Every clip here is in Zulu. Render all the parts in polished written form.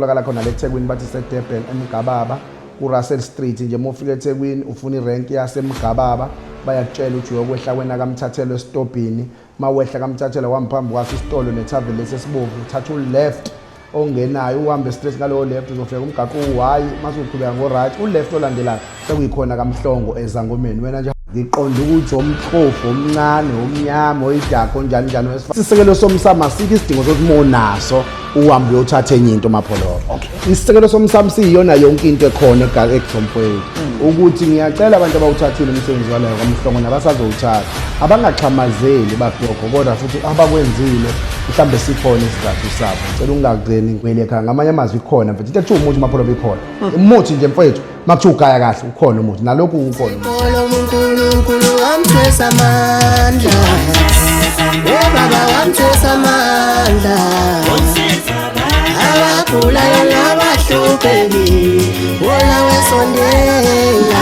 Tholakala khona le eThekwini bathi seDurban eMgababa kuRussell Street nje mofika eThekwini ufuna irenki yaseMgababa bayakutshela ukuthi uyokwehla kwena kaMthathelo esitobhini mawehla kaMthathelo wamphambi kwaso isitolo nethaveni lesesibovu uthatha uleft ongenayo uhambe straight ngalo left uzofika umgaqo uY mase uqhubeka ngo right uleft olandelayo sekuyikhona kaMhlongo ezangomeni wena nje ngiqonda ukuthi omhlofu omncane omnyama oyidako njani isisekelo somsamo sikho isidingo sokuthi monaso uhambe uyothatha enye into mapholo isisekelo somsamo siyona yonke into ekhona eGomfowethu ukuthi ngiyacela abantu abawuthathile umsebenzi walayo kaMhlongo nabasazowuthatha abangaxhamazeli babhoko kodwa futhi abakwenzile mhlambe sikhona isizathu sabo ngicela ungagcini ngwele ekhaya ngamanye amazwi ikhona mfethu into umuthi mapholo bikhona umuthi nje mfethu makuthiwa ugaya kahle ukhona umuthi nalokhu ukhona uNkulunkulu wamthesa amandla baba wamthesa amandla abagulayo nabahlupheki wona wesondela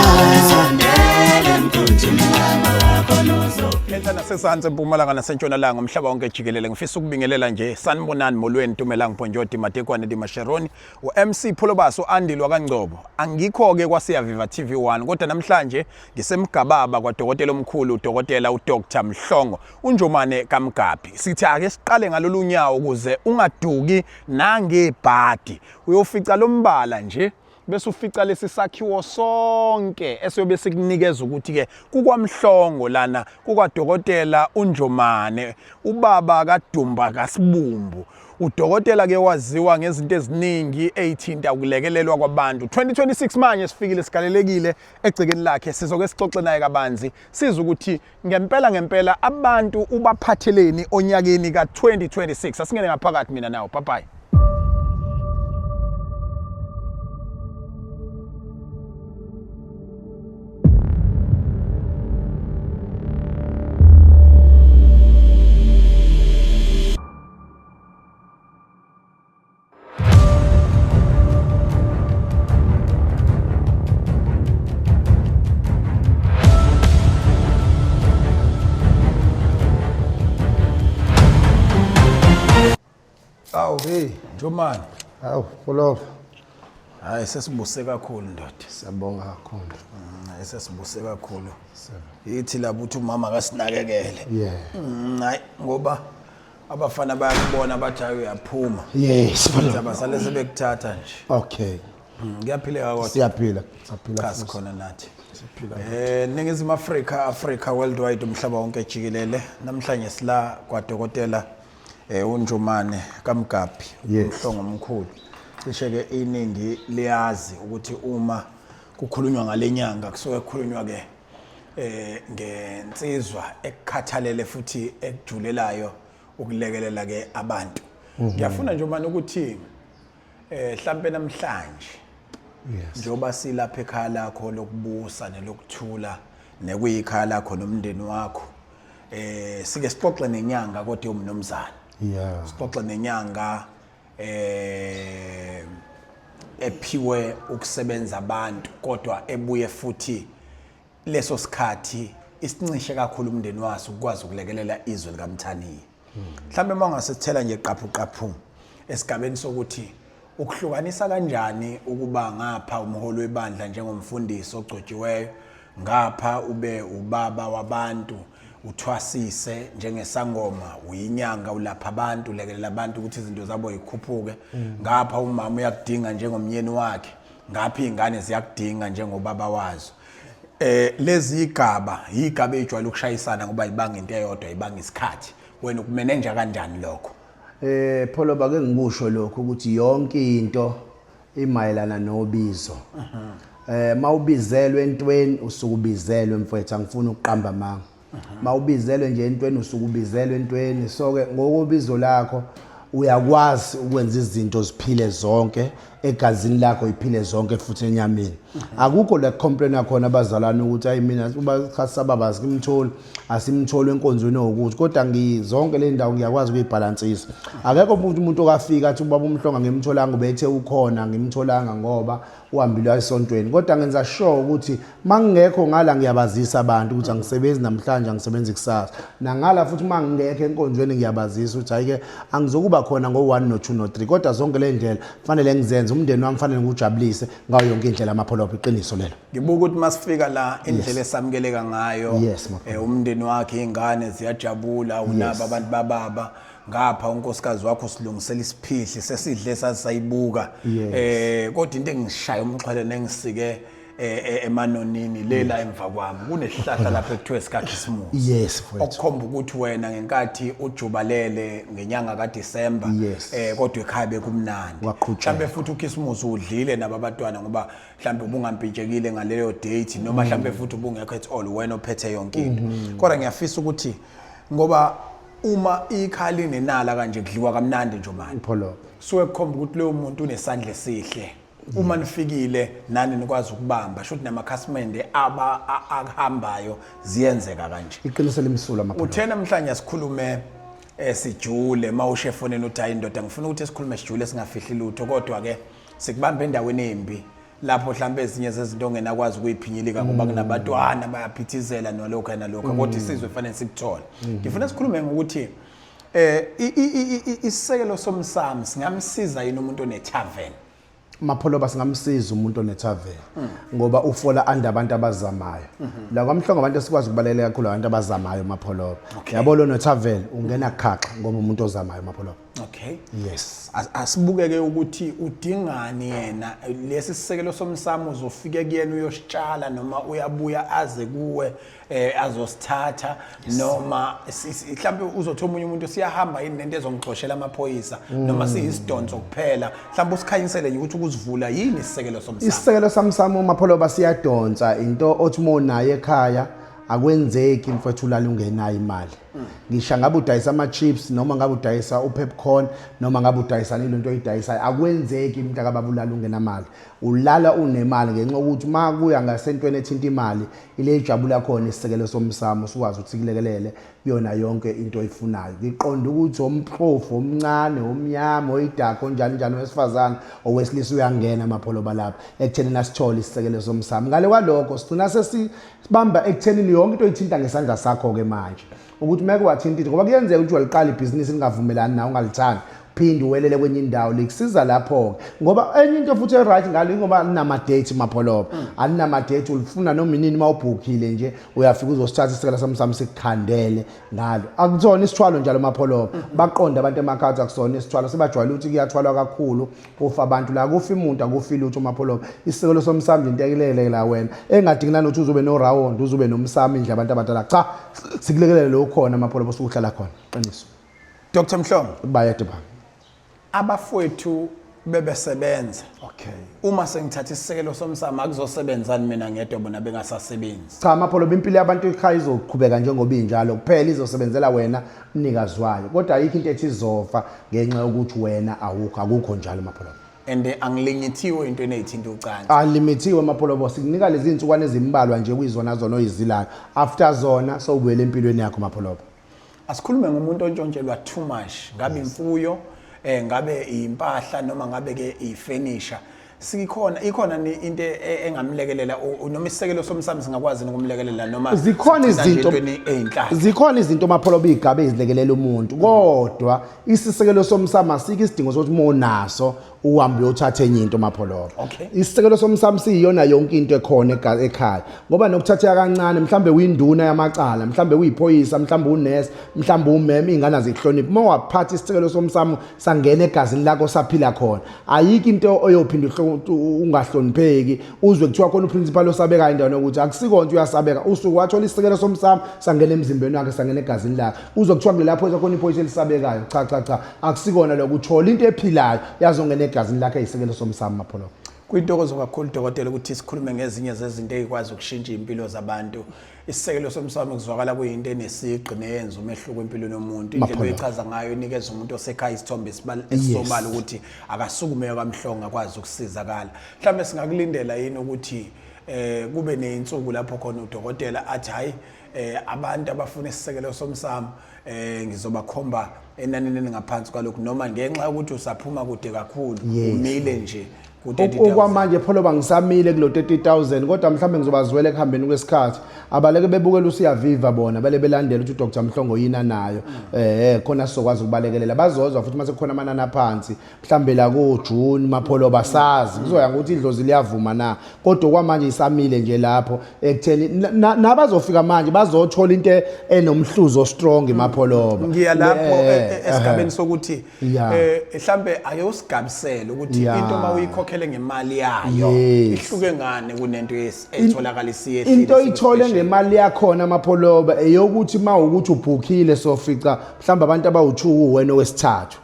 Enhlana sesanze eMpumalanga naseNtshonalanga umhlaba wonke jikelele ngifisa ukubingelela nje sanibonani molweni Ntumelanga Mponjoti Matekwane Dimasheroni uMC Pholobaso Andilwa kaNgcobo angikho ke kwaSiya Viva TV1 kodwa namhlanje ngisemgababa kwaDokotela omkhulu uDokotela uDr Mhlongo uNjomane kaMgaphi sithi ake siqale ngalolu nyawo ukuze ungaduki nangebhadi uyofica lombala nje bese ufica lesisakhiwo sonke esiyobe sikunikeza ukuthi ke kukwamhlongo lana kukwaDokotela uNjomane ubaba kaDumba kaSibumbu uDokotela ke waziwa ngezinto eziningi ezithinta ukulekelelwa kwabantu 2026 manje sifikile sigalelekile egcekeni lakhe sizoke sixoxe naye kabanzi siza ukuthi ngempela abantu ubaphatheleni onyakeni ka2026 asingene ngaphakathi mina nawo bye. Hey, Njomane. Hawu, Pholo. Hayi sesibuse kakhulu ndoda. Siyabonga kakhulu. Hayi sesibuse kakhulu. Yithi lapho uthi umama akasinakekele. Yeah. Hayi ngoba abafana bayakubona bathi uyaphuma. Yes, Pholo. Abasale sebekuthatha nje. Okay. Ngiyaphila kodwa. Siyaphila Kasi khona nathi. Siyaphila. Ningizimu Africa worldwide umhlaba wonke jikelele. Namhlanje sila kwaDokotela uNjomane kaMgaphi Mhlongo omkhulu cishe ke iningi liyazi ukuthi uma kukhulunywa ngalenyanga kusuke kukhulunywa ke ngensizwa ekukhathalele futhi ekujulelayo ukulekelela ke abantu ngiyafuna Njomane ukuthi mhlambe namhlanje njoba silapha ekhaya lakho lokubusa nelokuthula nekuyikhaya lakho nomndeni wakho sike sixoxe nenyanga kodwa umnomzana yeah sixoxe nenyanga ephiwe ukusebenza abantu kodwa ebuye futhi leso sikhathi isincishe kakhulu umndeni waso ukwazi ukulekelela izwe likaMthaniya mhlambe mangasithela nje qaphu esigabeni sokuthi ukuhlukanisa kanjani ukuba ngapha umholi webandla njengomfundisi ogcotshiweyo ngapha ube ubaba wabantu uthwasise njengesangoma uyinyanga ulapha abantu ulekelela abantu ukuthi izinto zabo zikhuphuke ngapha umama uyakudinga njengomnyeni wakhe ngapha izingane ziyakudinga njengobaba wazo lezi igaba ejwayele ukushayisana ngoba ibanga into eyodwa ibanga isikhathi wena ukumeneja kanjani lokho Pholo bake ngikusho lokho ukuthi yonke into imayelana nobizo mawubizelwe entweni usukubizelwe mfowethu angifuni ukuqamba manga mawubizelwe nje entweni usukubizelwe entweni so ke ngokubizo lakho uyakwazi ukwenza izinto ziphile zonke egazini lakho iphile zonke futhi enyameni akukho la complain yakhona abazalana ukuthi ayi mina uba khasaba bazimtholi asimtholi enkonzweni ukuthi kodwa ngizonke le ndawo ngiyakwazi ukuyibalansisa akekho umuntu okafika athi ubaba uMhlonga ngimtholanga ubethe ukhona ngimtholanga ngoba uhambile esontweni kodwa ngenza sure ukuthi mangekho ngala ngiyabazisa abantu ukuthi angisebenzi namhlanje angisebenzi kusasa nangala futhi mangekho enkonzweni ngiyabazisa ukuthi hayike angizokuba kuzoba khona ngo1 no2 no3 kodwa zonke le ndlela kufanele ngizenze umndeni wami kufanele ngijabulise ngayo yonke indlela amapholoba iqiniso lelo ngibuka ukuthi masifika la indlela esamukeleka ngayo Yes, umndeni wakhe ingane ziyajabula unaba abantu bababa ngapha unkosikazi wakho silungisela isiphihli sesidle sasayibuka kodwa into engishaya umxhwele nengisike emanonini lela emva kwami kunesihlahla lapha ekuthiwa isikhakhisimusi yes mfowethu okukhomba ukuthi wena ngenkathi ujubalele ngenyanga kaDisemba kodwa ekhaya bekumnandi mhlambe futhi ukhisimusi udlile nababatwana ngoba mhlambe ubungampintshekile ngaleyo date noma mhlambe futhi ubungekho at all wena ophethe yonke into kodwa ngiyafisa ukuthi ngoba uma ikhali nenala kanje kudliwa kamnandi nje manje pholo suke kukhomba ukuthi leyo muntu unesandla esihle uma nifikile nani nikwazi ukubamba shothi namakhasimende ahambayo ziyenzeka kanje iqiniso lemisulo amapholo uthena namhlanje sikhulume sijule mawushefoneni uthi hayi indoda ngifuna ukuthi sikhulume sijule singafihli lutho kodwa ke sikubamba endaweni embi lapho mhlambe ezinye zezinto ongenakwazi ukuyiphinyilika ngoba kunabatwana bayaphithizela nalokho nalokho kodwa isizwe fanele sikuthole ngifuna sikhulume ngokuthi isisekelo somsamo singamsiza yini umuntu onetavern mapholo basingamsiza umuntu onetavern ngoba ufola abantu abazamayo la kwamhlongo abantu esikwazi ukubalekela kakhulu abantu abazamayo mapholo yabo lo netavern ungena khakha ngoba umuntu ozamayo mapholo okay yes asibukeke ukuthi udingani yena lesi sisekelo somsamo uzofike kuyena uyositshala noma uyabuya aze kuwe azosithatha noma mhlambe uzothi umunye umuntu siyahamba yini nento ezomxoshela amaphoyisa noma siyisidonso kuphela mhlambe usikhanyisele nje ukuthi ukuzivula yini isisekelo somsamo isisekelo samsamo mapholo basiyadonsa into othi umonayo ekhaya akwenzeki mfethu ulala ungenayo imali ngisho ngabe udayisa ama chips noma ngabe udayisa upopcorn noma ngabe udayisa into oyidayisa akwenzeki umuntu akababulala ungenamali ulala unemali ngenxa ukuthi makuya ngasentweni ethinta imali ile ijabula khona isisekelo somsamo ukwazi ukuthi kulekelele yona yonke into oyifunayo ngiqonda ukuthi umphofu omncane omnyama oyidakho onjani njani wesifazana owesilisa uyangena amapholo balapha ekutheni nasithole isisekelo somsamo ngale kwalokho sigcina sesibamba ekutheni yonke into oyithinta ngesandla sakho ke manje ukuthi make wathinta ngoba kuyenzeka ukuthi waliqala ibhizinisi lingavumelani nawe ungalithandi phinde uwelele kwenye indawo likusiza lapho ngoba enye into futhi eright ngalo ngoba ninama date mapholoba aninama date ulifuna noma inini mawubhukhile nje uyafika uzosithatha isikela samsamo sikukhandele ngalo akuthona isithwalo njalo mapholoba baqonda abantu emakhaya akusona isithwalo sebajwayele ukuthi kuyathwalwa kakhulu ufa abantu la kufa imuntu akufi lutho mapholoba isikelo somsamo into ekilele la wena engadingina nokuthi uzobe no round uzobe nomsamo indle abantu abadala cha sikulekelele lo khona mapholoba sokuhlala khona qiniso Dr Mhlongo bayade ba abafowethu bebesebenza okay uma sengithatha isisekelo somsamo akuzosebenzani mina ngedwa bona bengasasebenzi cha mapholo impilo yabantu ekhaya izoqhubeka njengoba injalo kuphela izosebenzela wena mnikazi wayo kodwa ayikho into ethi izofa ngenxa yokuthi wena akukho njalo mapholo and angilimitiwe into eneyithinta ucansi alimitiwe mapholo boss sikunika lezi insukwane ezimbalwa nje kuyizona zona oyizilayo after zona sowubuyela empilweni yakho mapholo asikhulume ngomuntu ontshontshelwa too much ngabe imfuyo ngabe impahla noma ngabe ke ifurniture ikhona into engamlekelela noma isisekelo somsamo singakwazi ukumlekelela noma zikhona izinto mapholo bigabe ezilekelela umuntu kodwa isisekelo somsamo asike isidingo sokuthi monaso uhambe uyothatha enye into mapholo isisekelo somsamo siyiyona yonke into ekhona ekhaya ngoba nokuthatheka kancane mhlambe uyinduna yamacala mhlambe uyiphoyisa mhlambe unesi mhlambe umeme ingane zihlonipha uma waphatha isisekelo somsamo sangena egazini lakho saphila khona ayikho into oyophinda ungahlonipheki uzwe kuthiwa khona uprincipal osabeka indawo nokuthi akusikonto uyasabeka usuku wathola isisekelo somsamo sangena emzimbeni wakhe sangena egazini lakhe uzwe kuthiwa kulapho khona iphoyisa elisabekayo cha akusikona lokuthola into ephilayo yazongena egazini lakhe isekelo somsamo mapholo kuyintokozo kakhulu dokotela ukuthi sikhulume ngezinye zezinto ezikwazi ukushintsha impilo zabantu isisekelo somsamo kuzwakala kuyinto enesiqi neyenza umehluko empilweni yomuntu indlela oyichaza ngayo inikeza umuntu osekhaya isithombe esisobala ukuthi akasukume kaMhlongo akwazi ukusizakala mhlawumbe singakulindela yini ukuthi kube nezinsuku lapho khona udokotela athi hayi abantu abafuna isisekelo somsamo ngizobakhomba enanini ngaphansi kwalokho noma ngenxa ukuthi usaphuma kude kakhulu umile nje ku-30,000 okwamanje pholo bangisamile kulo 30,000 kodwa mhlambe ngizobazwela ekuhambeni kwesikhathi abaleke bebukela usiyaviva bona bale belandela ukuthi uDr Mhlongo yina nayo khona sizokwazi ukubalekelela bazozwa futhi mase kukhona amanani aphansi mhlambe la ku June mapholo basazi kuzoya ukuthi idlozi liyavuma na kodwa kwamanje isamile nje lapho ekutheni nabazofika manje bazothola into enomhluzo strong mapholo ngiya lapho esigabeni sokuthi mhlambe ayosigabisela ukuthi into mawuyikhokhele ngemali yayo ihluke ngane kunento etholakala isiyehlile into ithole ngemali yakhona amapholoba eyokuthi mawukuthi ubhukhile sofica mhlamba abantu abawu2 wena owesithathu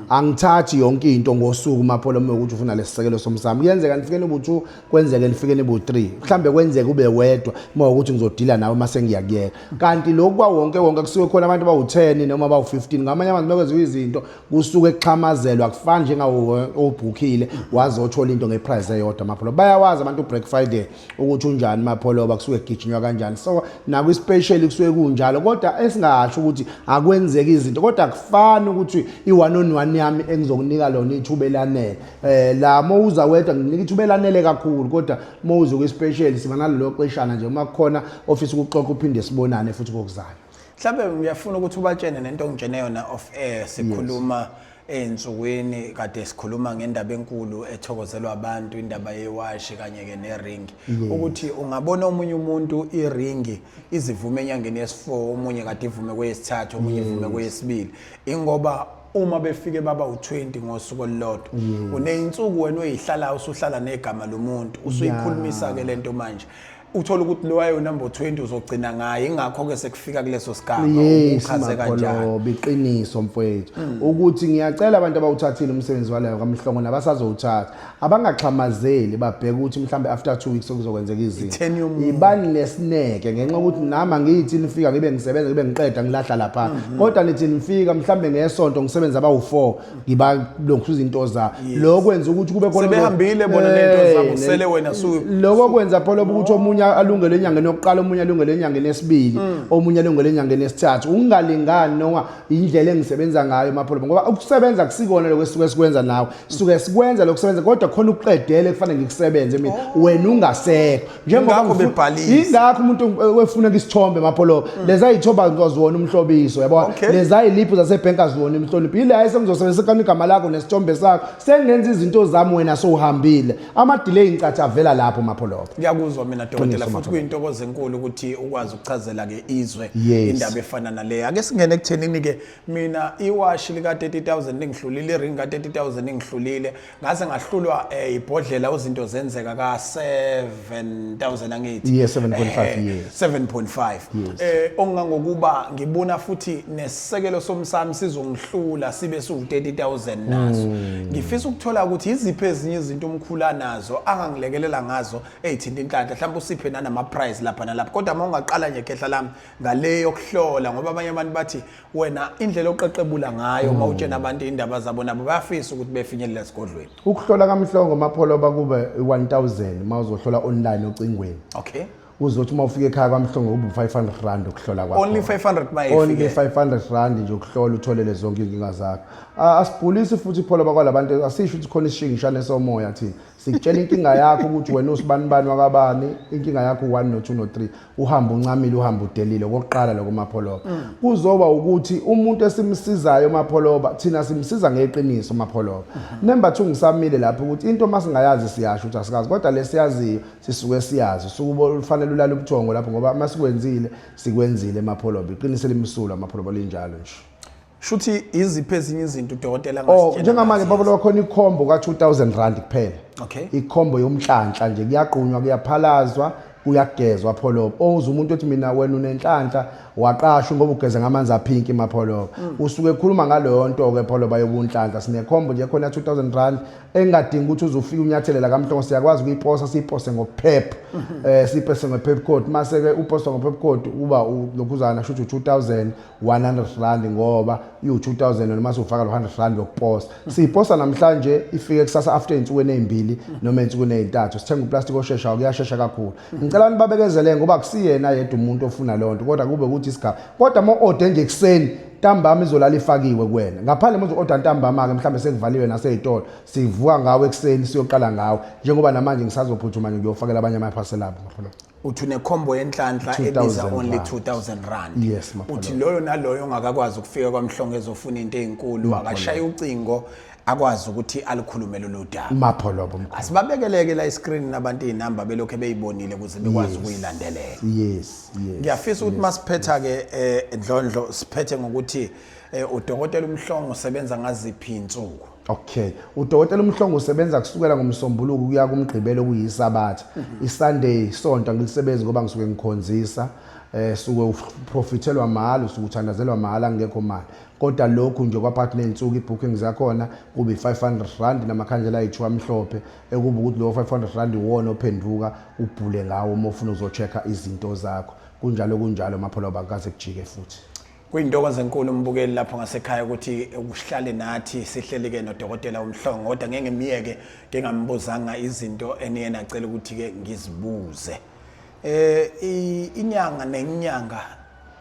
angithathi yonke into ngosuku mapholoba ukuthi ufuna lesisekelo somsamo kuyenzeka nifikeni ubu2 kwenzeke nifikeni ubu3 mhlambe kwenzeke ube wedwa mawukuthi ngizodila nawe mase ngiyakuyeka kanti lokhu kwawonke kusuke khona abantu abawu10 noma abawu15 ngamanye amazwi bekwenziwa izinto kusuke ekuxhamazelwa akufani njengawo obhukhile wazothola into ngeprice eyodwa mapholoba bayawazi abantu Black Friday ukuthi unjani mapholoba kusuke gijinywa kanjani so naku special kusuke kunjalo kodwa esingasho ukuthi akwenzeki izinto kodwa akufani ukuthi i1 on 1 yami engizokunika lona ithuba elanele la mawuza wedwa nginika ithuba elanele kakhulu kodwa mawuze ku special siba nalelo xeshana nje uma kukhona office ukuxoxa uphinde sibonane futhi kokuzayo mhlambe ngiyafuna ukuthi ubatshene nento ongitshene yona off air sikhuluma ensukwini kade sikhuluma ngendaba enkulu ethokozelwa abantu indaba yewashi kanye ke nering ukuthi ungabona omunye umuntu iring izivume enyangeni yesi4 omunye kade ivume kweyesithathu omunye ivume kweyesibili ingoba uma befike baba u20 ngosuku olulodwa uneyinsuku wena oyihlala usuhlala negama lomuntu usuyikhulumisa ke lento manje uthola ukuthi lo wayo number 20 uzogcina ngaye ingakho ke sekufika kuleso sigaba ukhaze kanjani biqiniso mfowethu ukuthi ngiyacela abantu abawuthathile umsebenzi walayo kaMhlongo nabasazowuthatha abangaxhamazeli babheka ukuthi mhlambe after 2 weeks okuzokwenzeka izinto ibani lesineke ngenxa ukuthi nama ngithi nifika ngibe ngisebenza ngibe ngiqeda ngilahla lapha kodwa nithi nifika mhlambe ngesonto ngisebenza abawu4 ngiba lokhuza into za lokwenza ukuthi kube khona sebehambile bona lento zabo sele wena lokho kwenza pholo ukuthi omunye alungele enyangeni yokuqala omunye alungele enyangeni yesibili omunye alungele enyangeni yesithathu ungalingani noma indlela engisebenza ngayo mapholo ngoba ukusebenza kusikona lokho esisuke sikwenza nawe sisuke sikwenza lokusebenza kodwa khona ukuqedele kufanele ngikusebenze mina wena ungasekho njengoba bebhalisa ingakho umuntu wefuna isithombe mapholo leza ithoba ngizozona umhlobiso yabo leza iliphu zasebank azona imhlonipho ila esengizosebenzisa kana igama lakho nesithombe sakho sengenza izinto zami wena sowuhambile ama delay ngicatha avela lapho mapholo ngiyakuzwa mina dokotela futhi kuyintokozo enkulu ukuthi ukwazi ukuchazela ke izwe indaba efana nale ake singene ekuthenini ke mina iwash lika 30,000 ngihlulile iring ka 30,000 ngihlulile ngase ngahlulwa ibhodlela uzinto zenzeka ka 7,000 angithi yes 7.5 years 7.5 ongangokuba ngibona futhi nesisekelo somsami sizongihlula sibe su 30,000 nazo ngifisa ukuthola ukuthi iziphi ezinye izinto umkhula nazo angangilekelela ngazo ezithinta inhlanhla mhlawumbe usiphe nanama price lapha nalapha kodwa mawungaqala nje khehla lami ngale yokuhlola ngoba abanye abantu bathi wena indlela oqeqebula ngayo mawutshena abantu indaba zabo nabo bayafisa ukuthi befinyelela esigodlweni ukuhlola kaMhlongo mapholo bakube 1000 mawuzohlola online ocingweni okay uzothi uma ufika ekhaya kaMhlongo ube 500 rand ukuhlola kwakho only 500 bayifike only 500 rand nje ukuhlola utholele zonke inkinga zakho asibhulisi futhi pholo bakwalabantu asisho ukuthi khona isishingishane somoya thina sikutshela inkinga yakho ukuthi wena usibanibani wakabani inkinga yakho 1 no 2 no 3 uhamba uncamile uhamba udelile kokuqala lokho mapholoba kuzoba ukuthi umuntu esimsizayo mapholoba thina simsiza ngeqiniso mapholoba number 2 ngisamile lapho ukuthi into masingayazi siyasho ukuthi asikazi kodwa lesiyaziyo sisuke siyazi sukubo ufanele ulala ubuthongo lapho ngoba masikwenzile sikwenzile mapholoba iqiniso limsulwa mapholoba linjalo nje shuthi iziphi ezinye izinto udokotela ngasitshela njengamanje babolo khona ikhombo ka 2000 rand kuphela okay ikhombo yomhlanhla nje kuyaqunywa kuyaphalazwa kuyagezwa pholoba oza umuntu ethi mina wena unenhlanhla waqashwa ngoba ugeza ngamanzi aphinki mapholoba usuke ekhuluma ngaleyo nto ke pholoba yobunhlanhla sinekhombo nje khona 2000 rand engadingi ukuthi uzofika unyathelela kaMhlongo siyakwazi ukuyiposa siyipose ngoPep siyipose ngoPep code mase ke uposta ngoPep code uba lokhuzana shuthi 2100 rand ngoba u2000 noma sufaka lo 100 rand yokuposta siyiposta namhlanje ifike kusasa after insuku ezimbili noma insuku ezintathu sithenga uplastic osheshayo kuyashesha kakhulu ngicela nibabekezele ngoba kusiyena yedwa umuntu ofuna lonto kodwa kube ukuthi isigaba kodwa uma order nje ekseni ntambama izolala ifakiwe kuwena ngaphandle uma uzo-order ntambama ke mhlambe sekuvaliwe nasey'tolo sivuka ngawo ekseni siyoqala ngawo njengoba namanje ngisazophuthuma nje ngiyofakela abanye amaphasela abo mafolo uthi une-combo yenhlanhla ebiza only 2,000 rand. Yes, mafolo. Uthi loyo naloyo ongakakwazi ukufika kwaMhlongo ezofuna into ey'nkulu akashaya ucingo akwazi ukuthi alikhulume lolu daba. mapholobo mkhulu. Asibabekeleke la iskrini nabantu iy'namba belokhu beyibonile ukuze bekwazi ukuyilandelela. yes Ngiyafisa ukuthi masiphetha-ke Ndlondlo siphethe ngokuthi udokotela uMhlongo usebenza ngaziphi iy'nsuku. Okay, udokotela uMhlongo usebenza kusukela ngomsombuluko kuya kumgqibelo kuyisabatha. iSunday isonto ngilisebenzi ngoba ngisuke ngikhonzisa suke uprofithelwa mahhala usuke uthandazelwa mahhala ngekho mali. Kodwa lokhu nje kwaphathi nensuku ibooking zakhona kube 500 rand namakhandlela ayithiwa amhlophe ekuba ukuthi lo 500 rand iwona ophenduka ubhule ngawo uma ufuna uzochecka izinto zakho. Kunjalo mapholo bakaze kujike futhi. Kuyintokozo enkulu umbukeli lapho ngasekhaya ukuthi uhlale nathi sihleleke nodokotela uMhlongo kodwa ngeke ngimiyeke ngingambuzanga izinto eniyena acela ukuthi ke ngizibuze. Inyanga nenyanga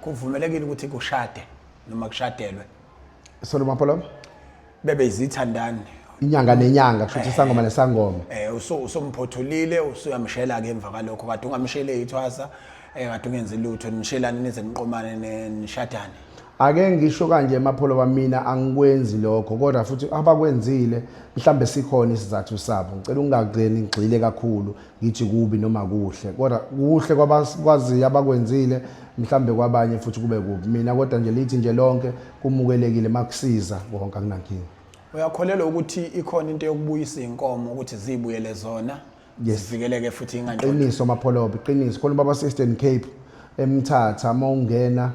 kuvumelekile ukuthi kushade noma kushadelwe. Sorry mapholo. Bebe izithandani. Inyanga nenyanga kusho ukuthi sangoma nesangoma. Usomphothulile usuyamshela ke emva kalokho kade ungamshele ithwasa kade ungenze lutho nishelane nize niqomane nishadane. Ake ngisho kanje mapholo bamina angikwenzi lokho kodwa futhi abakwenzile mhlambe sikhona isizathu sabo ngicela ungagcini ngigxile kakhulu ngithi kubi noma kuhle kodwa kuhle kwabakwazi abakwenzile mhlambe kwabanye futhi kube kubi mina kodwa nje lithi nje lonke kumukelekile makusiza konke akunankinga. Uyakholelwa ukuthi ikhona into yokubuyisa inkomo ukuthi zibuyele zona zivikeleke futhi ingantshontsho. Iqiniso mapholobe iqiniso khona baba Eastern Cape eMthatha mawungena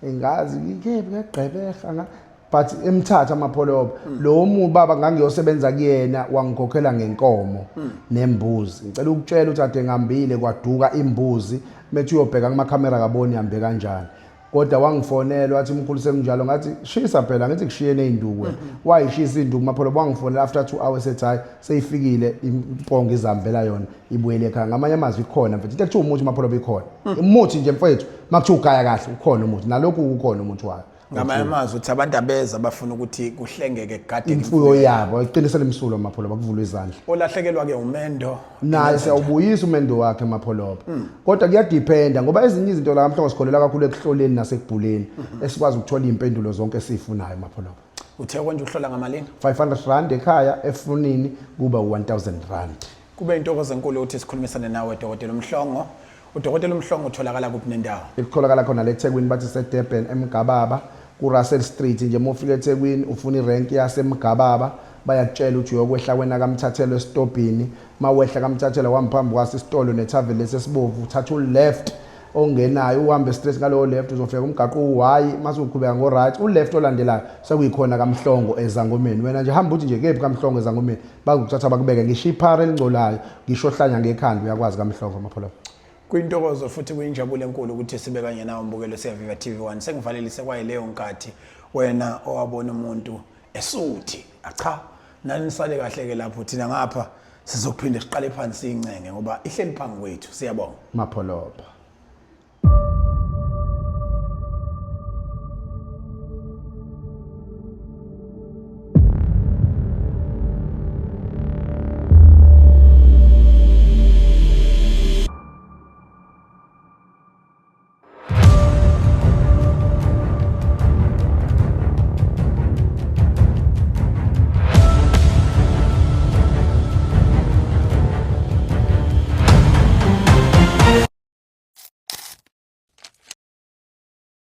engazi iCape ngegqebeha but eMthatha amapholobe lo baba ngangiyosebenza kuyena wangikhokhela ngenkomo nembuzi ngicela ukutshela ukuthi ade ngihambile kwaduka imbuzi methi uyobheka kuma camera kaboni ihambe kanjani kodwa wangifonela wathi umkhulu sekunjalo ngathi shisa phela ngithi kushiyene einduku wayishisa induku mapholobe wangifonela after 2 hours ethi hayi seyifikile impongo izambela yona ibuyele ekhaya ngamanye amazwi ikhona mfethu into ekuthiwa umuthi mapholobe ikhona umuthi nje mfethu makuthiwa ugaya kahle ukhona umuthi nalokhu ukhona umuthi wayo. Ngamanye amazwi uthi abantu abeza bafuna ukuthi kuhlengeke kugade imfuyo yabo iqinisele imsulo mapholobe kuvulwe izandla. Olahlekelwa ke umendo naye siyawubuyisa umendo wakhe mapholobe kodwa kuyadependa ngoba ezinye izinto la mhlongo sikholela kakhulu ekuhloleni nasekubhuleni esikwazi ukuthola impendulo zonke esifunayo mapholobe. Uthe konje uhlola ngamalini 500 rand ekhaya efunini kuba 1000 rand. Kube intokozo enkulu ukuthi sikhulumisane nawe dokotela uMhlongo. Udokotela uMhlongo utholakala kuphi nendawo? Ikholakala khona le eThekwini bathi seDurban eMgababa kuRussell Street nje uma ufika eThekwini ufuna irenki yaseMgababa bayakutshela ukuthi uyokwehla kwena kaMthathelo esitobhini mawehla kaMthathelo wamphambili kwasi isitolo nethaveni lesesibovu uthatha uleft ongenayo uhambe straight ngalo left uzofika umgaqo uY mase uqhubeka ngo right uleft olandelayo sekuyikhona kaMhlongo ezangomeni wena nje hamba uthi nje kephi kaMhlongo ezangomeni bakuthatha bakubeke ngisho iphara elingcolayo ngisho ohlanya ngekhanda uyakwazi kaMhlongo amapholo. Kuyintokozo futhi kuyinjabulo enkulu ukuthi sibe kanye nawe mbukelo seViva TV1 sengivalelise kwaye leyo nkathi wena owabona umuntu esuthi cha nani nisale kahle ke lapho thina ngapha sizophinda siqale phansi incenge ngoba ihleli phansi kwethu siyabonga mapholoba.